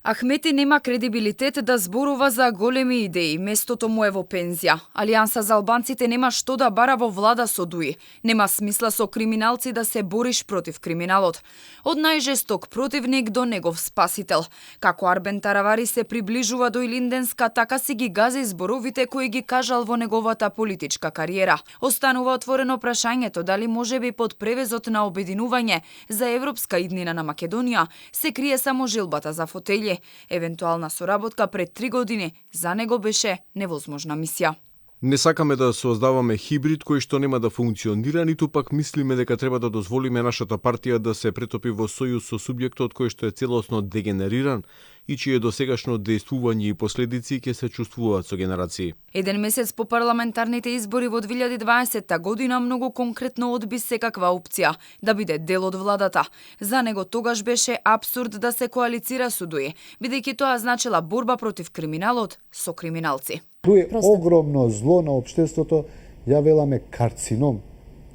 Ахмети нема кредибилитет да зборува за големи идеи, местото му е во пензија. Алијанса за албанците нема што да бара во влада со ДУИ. Нема смисла со криминалци да се бориш против криминалот. Од најжесток противник до негов спасител. Како Арбен Таравари се приближува до Илинденска, така си ги гази зборовите кои ги кажал во неговата политичка кариера. Останува отворено прашањето дали можеби под превезот на обединување за европска иднина на Македонија се крие само желбата за фотељи. Евентуална соработка пред 3 години за него беше невозможна мисија. Не сакаме да создаваме хибрид кој што нема да функционира, ниту пак мислиме дека треба да дозволиме нашата партија да се претопи во сојуз со субјектот кој што е целосно дегенериран и чие досегашно дејствување и последици ќе се чувствуваат со генерации. Еден месец по парламентарните избори во 2020 година многу конкретно одби секаква опција да биде дел од владата. За него тогаш беше апсурд да се коалицира со ДУИ, бидејќи тоа значила борба против криминалот со криминалци. Тоа е огромно зло на општеството, ја веламе карцином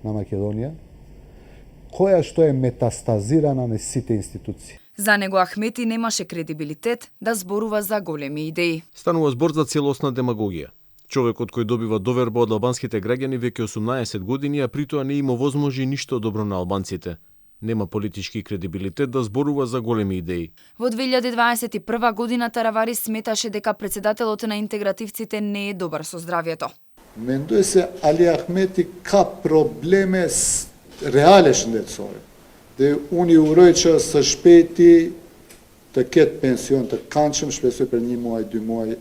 на Македонија, која што е метастазирана на сите институции. За него Ахмети немаше кредибилитет да зборува за големи идеи. Станува збор за целосна демагогија. Човекот кој добива доверба од албанските граѓани веќе 18 години, а притоа не им овозможи ништо добро на албанците. Нема политички кредибилитет да зборува за големи идеи. Во 2021 година Таравари сметаше дека председателот на интегративците не е добар со здравјето. Мендој се Али Ахмети ка проблеме с реалешен децове. Dhe unë i uroj që së shpejti të ketë pension të këndshëm, shpresoj për 1 muaj, 2 muaj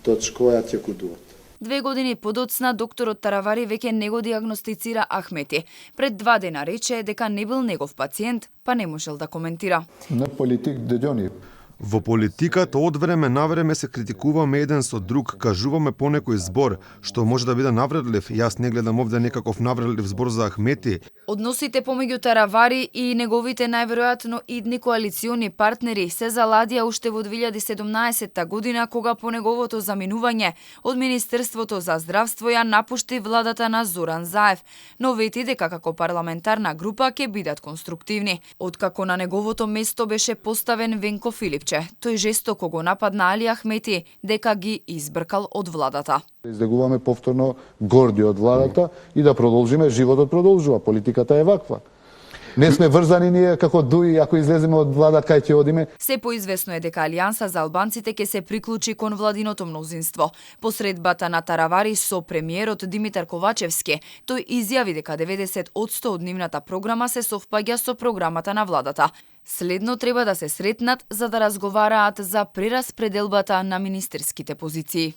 do të shkoj atje ku duhet. 2 години подоцна докторот Таравари веќе не го диагностицира Ахмети. Пред 2 дена рече дека не бил негов пациент, па не можел да коментира. На политик дëgjoni. Во политиката од време на време се критикуваме еден со друг, кажуваме понекој збор што може да биде навредлив. Јас не гледам овде некаков навредлив збор за Ахмети. Односите помеѓу Таравари и неговите најверојатно идни коалициони партнери се заладија уште во 2017 година, кога по неговото заминување од Министерството за здравство ја напушти владата на Зоран Заев, но вети дека како парламентарна група ќе бидат конструктивни. Откако на неговото место беше поставен Венко Филипче, тој жестоко го нападна Али Ахмети дека ги избркал од владата. Издегуваме повторно горди од владата и да продолжиме, животот продолжува, политиката е ваква. Не сме врзани ние како ДУИ, ако излеземе од влада, кај ќе одиме. Се поизвестно е дека Алијанса за албанците ќе се приклучи кон владиното мнозинство. Посредбата на Таравари со премиерот Димитар Ковачевски, тој изјави дека 90% од нивната програма се совпаѓа со програмата на владата. Следно треба да се сретнат за да разговараат за прераспределбата на министерските позиции.